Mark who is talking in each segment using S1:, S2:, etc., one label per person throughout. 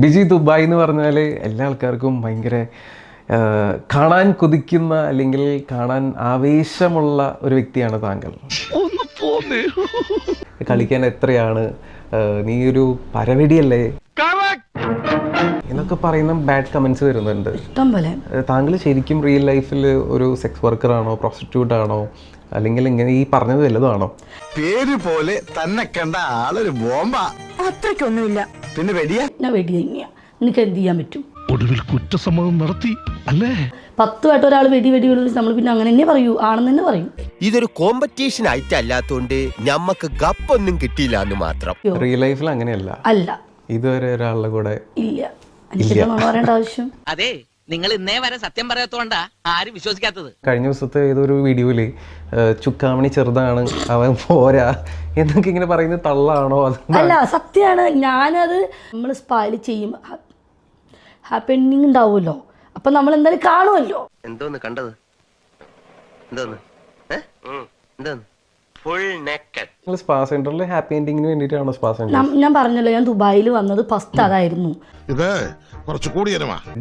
S1: Biji Dubai എന്ന് പറഞ്ഞാൽ എല്ലാ ആൾക്കാർക്കും ഭയങ്കര കാണാൻ കൊതിക്കുന്ന അല്ലെങ്കിൽ കാണാൻ ആവേശമുള്ള ഒരു വ്യക്തിയാണ് താങ്കൾ. കളിക്കാൻ എത്രയാണ്, നീ ഒരു പരവടിയല്ലേ എന്നൊക്കെ പറയുന്ന ബാഡ് കമന്റ്സ് വരുന്നുണ്ട്. താങ്കൾ ശരിക്കും റിയൽ ലൈഫിൽ ഒരു സെക്സ് വർക്കർ ആണോ, പ്രോസ്റ്റിറ്റ്യൂട്ട് ആണോ, അല്ലെങ്കിൽ ഇങ്ങനെ ഈ പറഞ്ഞത് വല്ലതുമാണോ?
S2: പേര് പോലെ തന്നെ കണ്ട ആളൊരു ബോംബാ.
S3: അത്രയ്ക്കൊന്നുമില്ല.
S2: പിന്നെ വെടിയാ
S3: നിനക്ക് എന്ത് ചെയ്യാൻ പറ്റും?
S4: ഒടുവിൽ കുറ്റസമ്മതം നടത്തി അല്ലേ?
S3: 10 വട്ടം ഒരാൾ വെടി നമ്മൾ പിന്നെ അങ്ങനെ തന്നെ പറയൂ, ആണെന്ന് തന്നെ പറയും.
S5: ഇതൊരു കോമ്പറ്റീഷൻ ആയിട്ടല്ലാത്തോണ്ട് ഞമ്മക്ക് ഗപ്പൊന്നും കിട്ടിയില്ല എന്ന് മാത്രം.
S1: റിയൽ ലൈഫിൽ അങ്ങനെയല്ല.
S3: അല്ല,
S1: ഇതുവരെ ഒരാളുടെ കൂടെ
S3: ഇല്ല. എനിക്ക് പറയേണ്ട ആവശ്യം.
S6: അതെ, നിങ്ങൾ ഇന്നേ വരെ സത്യം പറയാത്തോണ്ടാ ആരും വിശ്വസിക്കാത്തത്.
S1: കഴിഞ്ഞ ദിവസത്തെ ഏതൊരു വീഡിയോയില് ചുക്കാമണി ചെറുതാണ്, അവൻ പോരാ എന്നൊക്കെ ഇങ്ങനെ പറയുന്നത് തള്ളാണോ?
S3: അല്ല, സത്യമാണ്. ഞാനത് നമ്മൾ സ്പൈൽ ചെയ്യും, ഹാപ്പി എൻഡിങ് ഉണ്ടാവുമല്ലോ, അപ്പൊ നമ്മൾ എന്തായാലും കാണുമല്ലോ.
S5: എന്തോന്ന് കണ്ടത്? എന്തോന്ന് എന്തോന്ന് ഫുൾ നെക്കഡ്.
S1: സ്പാ സെന്ററിൽ ഹാപ്പി എൻഡിങ്ങിന് വേണ്ടിയിട്ടാണോ സ്പാ സെന്റർ?
S3: ഞാൻ പറഞ്ഞല്ലോ, ഞാൻ ദുബായിൽ വന്നത് ഫസ്റ്റ് അതായിരുന്നു.
S4: ഇത് കുറച്ചുകൂടി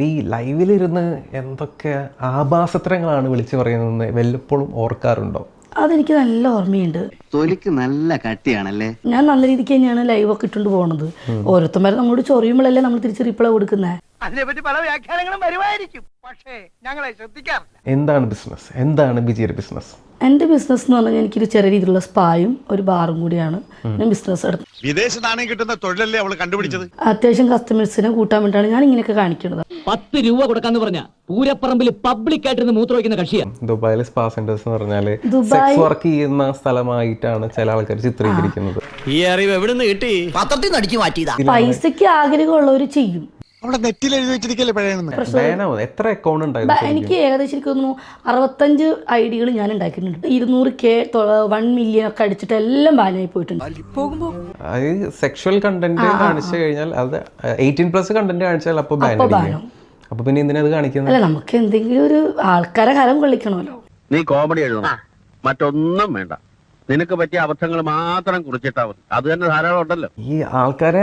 S1: ഈ ലൈവിലിരുന്ന് എന്തൊക്കെ ആഭാസത്രങ്ങളാണ് വിളിച്ചു പറയുന്നത് വല്ലപ്പോഴും ഓർക്കാറുണ്ടോ?
S3: അതെനിക്ക് നല്ല ഓർമ്മയുണ്ട്.
S7: തൊലിക്ക് നല്ല കട്ടിയാണല്ലേ.
S3: ഞാൻ നല്ല രീതിക്ക് തന്നെയാണ് ലൈവ് ഒക്കെ ഇട്ടുകൊണ്ട് പോകുന്നത്. ഓരോരുത്തന്മാരെ നമ്മളോട് ചൊറിയുമ്പോഴല്ലേ നമ്മൾ തിരിച്ച് റിപ്ലൈ കൊടുക്കുന്നത്.
S6: അതിനെപ്പറ്റി പല വ്യാഖ്യാനങ്ങളും വരുമായിരിക്കും, പക്ഷേ ഞങ്ങളെ ശ്രദ്ധിക്കാറില്ല.
S1: എന്താണ് ബിസിനസ്? എന്താണ് ബിജിയുടെ ബിസിനസ്?
S3: എൻ്റെ ബിസിനസ് എന്ന് പറഞ്ഞാൽ എനിക്കൊരു ചെറിയ രീതിയിലുള്ള സ്പായും ഒരു ബാറും കൂടിയാണ് ഞാൻ ബിസിനസ് എടുത്തത്.
S2: വിദേശ നാണയം കിട്ടുന്ന തൊഴിലല്ലേ അവള് കണ്ടുപിടിച്ചത്.
S3: അത്യാവശ്യം കസ്റ്റമേഴ്സിനെ കൂട്ടാൻ വേണ്ടിയാണ് ഞാൻ ഇങ്ങനെയൊക്കെ കാണിക്കുന്നത്.
S6: 10 രൂപ കൊടുക്കാന്ന് പറഞ്ഞ പൂരപ്പറമ്പിൽ പബ്ലിക് ആയിട്ടിരുന്ന് മൂത്ര വയ്ക്കുന്ന കക്ഷിയാണ്.
S1: ദുബായിലെ സ്പാ സെന്റേഴ്സ് എന്ന് പറഞ്ഞാല് സെക്സ് വർക്ക് ചെയ്യുന്ന സ്ഥലമായിട്ടാണ് ചില ആൾക്കാർ ചിത്രീകരിക്കുന്നത്.
S5: ഈ അറിവ് എവിടെ നിന്ന് കിട്ടി? പത്രത്തിൽ നിന്ന് അടിച്ചു മാറ്റിയതാ.
S3: പൈസക്ക് ആഗ്രഹമുള്ളവർ ചെയ്യും.
S2: അവിടെ നെറ്റിൽ എഴുതി വെച്ചിരിക്കല്ലേ പഴയ.
S1: എത്ര അക്കൗണ്ട് ഉണ്ടായിരുന്നു?
S3: എനിക്ക് ഏകദേശം എനിക്ക് തോന്നുന്നു 65 ഐഡികൾ ഞാൻ ഉണ്ടാക്കിയിട്ടുണ്ട്. 200K 1 മില്യൺ ഒക്കെ അടിച്ചിട്ട് എല്ലാം ബാനായി പോയിട്ടുണ്ട്.
S1: അത് സെക്ഷൽ കണ്ടന്റ് കാണിച്ചു കഴിഞ്ഞാൽ, അത് 18+ കണ്ടന്റ് കാണിച്ചാൽ അപ്പൊ ബാൻ. അപ്പൊ പിന്നെ എന്തിനാ അത് കാണിക്കുന്നത്?
S3: അല്ല, നമുക്ക് എന്തെങ്കിലും ഒരു ആൾക്കാരെ ഹരം കൊള്ളിക്കണമല്ലോ.
S8: നീ കോമഡി എഴുതണം, മറ്റൊന്നും വേണ്ട. നിനക്ക് പറ്റിയ അബദ്ധങ്ങൾ മാത്രം കുറിച്ചിട്ടാ മതി, അത് തന്നെ ധാരാളം ഉണ്ടല്ലോ.
S1: ഈ ആൾക്കാരെ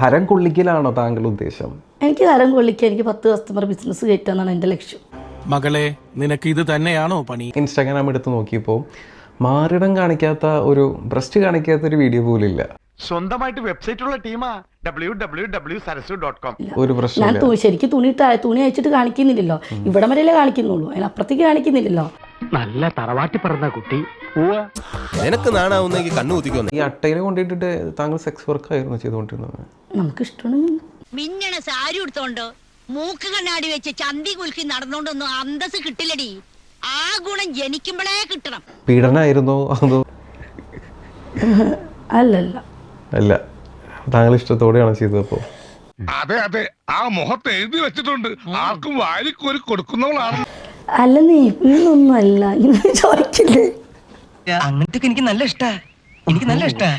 S1: ഹരം കൊള്ളിക്കലാണോ താങ്കളുടെ ഉദ്ദേശം?
S3: എനിക്ക് ഹരം കൊള്ളിക്കാൻ, എനിക്ക് 10 കസ്റ്റമർ ബിസിനസ് കയറ്റാന്നാണ് എൻ്റെ ലക്ഷ്യം.
S4: മകളെ, നിനക്ക് ഇത് തന്നെയാണോ പണി?
S1: ഇൻസ്റ്റാഗ്രാം എടുത്ത് നോക്കിയപ്പോൾ മാറിടം കാണിക്കാത്ത ഒരു ബ്രസ്റ്റ് കാണിക്കാത്ത ഒരു വീഡിയോ പോലും ഇല്ല.
S2: സ്വന്തമായിട്ട് വെബ്സൈറ്റ് ഉള്ള ടീമാ www.sarasu.com.
S1: ഒരു പ്രശ്നം
S3: ഞാൻ ശരിക്കും തുണി അയച്ചിട്ട് കാണിക്കുന്നില്ലല്ലോ, ഇവിടെ വരെയല്ലേ കാണിക്കുന്നുള്ളൂ, അതിനപ്പുറത്തേക്ക് കാണിക്കുന്നില്ലല്ലോ.
S8: നല്ല തറവാട്ടി പറഞ്ഞ കുട്ടി.
S5: നിനക്ക് നാണാവുന്നെങ്കിൽ കണ്ണു കുത്തിക്കൊന്നു.
S1: ഈ അട്ടയിൽ കൊണ്ടിട്ടിട്ട് താങ്കൾ സെക്സ് വർക്ക് ആയിരുന്നു ചെയ്തുകൊണ്ടിരുന്നത്?
S3: നമുക്ക് ഇഷ്ടമാണ്.
S9: മിന്നണ സാരി എടുത്തോണ്ട് മൂക്ക് കണ്ണാടി വെച്ച് ചന്തി കുലുക്കി നടന്നോണ്ടൊന്നും അന്തസ് കിട്ടില്ലടി. ആ ഗുണം ജനിക്കുമ്പോഴേ കിട്ടണം.
S1: പീഡനായിരുന്നോ അതോ?
S3: അല്ലല്ല
S1: അല്ല, താങ്കൾ ഇഷ്ടത്തോടെയാണ് ചെയ്തപ്പോ?
S4: അതെ അതെ, ആ മുഖത്ത് എഴുതി വെച്ചിട്ടുണ്ട്, ആർക്കും വാരിക്കോരി കൊടുക്കുന്നവളാണ്.
S3: അല്ല, നീ ഇതൊന്നും അല്ല ഇങ്ങനെ ചോദിക്കില്ലേ.
S6: അങ്ങനത്തെ എനിക്ക് നല്ല ഇഷ്ടാ, എനിക്ക് നല്ല ഇഷ്ടാ,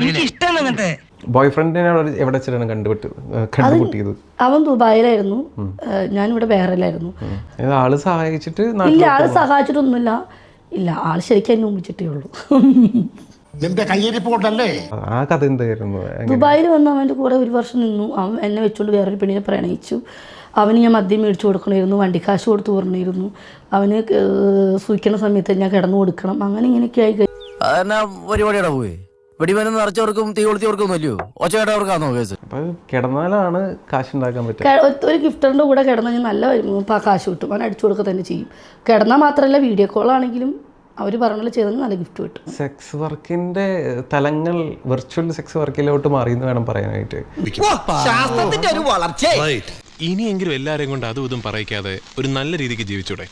S6: എനിക്ക് ഇഷ്ടമാണ് അങ്ങനത്തെ.
S1: ബോയ് ഫ്രണ്ടിനെ എവിടെ വെച്ചിട്ടാണ് കണ്ടുമുട്ടിയത്?
S3: അവൻ ദുബായിലായിരുന്നു, ഞാനിവിടെ ബഹ്റൈനിലായിരുന്നു.
S1: ആള് സഹായിച്ചിട്ട്?
S3: ഇല്ല, ആള് സഹായിച്ചിട്ടൊന്നുമില്ല. ഇല്ല, ആള് ശരിക്കും എന്നെ ഒമ്പിച്ചിട്ടേ ഉള്ളൂ.
S2: നിന്റെ കയ്യിരിപ്പ് കൊണ്ടല്ലേ.
S1: ആ കഥ എന്തായിരുന്നു?
S3: ദുബായിൽ വന്ന് അവൻ്റെ കൂടെ 1 വർഷം നിന്നു. അവൻ എന്നെ വെച്ചുകൊണ്ട് വേറൊരു പെണ്ണിനെ പ്രണയിച്ചു. അവന് ഞാൻ മദ്യം മേടിച്ചു കൊടുക്കണമായിരുന്നു, വണ്ടിക്കാശ് കൊടുത്തു പറഞ്ഞിരുന്നു. അവന് സൂക്ഷിക്കുന്ന സമയത്ത് ഞാൻ കിടന്നു കൊടുക്കണം. അങ്ങനെ ഇങ്ങനെയൊക്കെ ആയി.
S5: പരിപാടിയുടെ പോയി വെടിമരുന്ന് നിറച്ചവർക്കും തീ കൊളുത്തിയവർക്കും അല്ലയോ ഒച്ചയാട്ടവർക്കാണോ കേസ്?
S1: അപ്പൊ കിടന്നാലാണ് കാശ് ഉണ്ടാക്കാൻ പറ്റുക.
S3: ഒരു ഗിഫ്റ്ററിൻ്റെ കൂടെ കിടന്നാൽ ഞാൻ നല്ല കാശ് കിട്ടും. അവൻ അടിച്ചു കൊടുക്കുക തന്നെ ചെയ്യും. കിടന്നാൽ മാത്രമല്ല, വീഡിയോ കോൾ ആണെങ്കിലും അവർ പറഞ്ഞ ചെയ്തെങ്കിൽ നല്ല ഗിഫ്റ്റ് കിട്ടും.
S1: സെക്സ് വർക്കിന്റെ തലങ്ങൾ വെർച്വൽ സെക്സ് വർക്കിലോട്ട് മാറിയെന്ന് വേണം പറയാനായിട്ട്.
S5: ശാസ്ത്രത്തിന്റെ ഒരു വളർച്ച.
S10: ഇനിയെങ്കിലും എല്ലാരെയും കൊണ്ട് അതും ഇതും പറയിക്കാതെ ഒരു നല്ല രീതിക്ക് ജീവിച്ചൂടെ?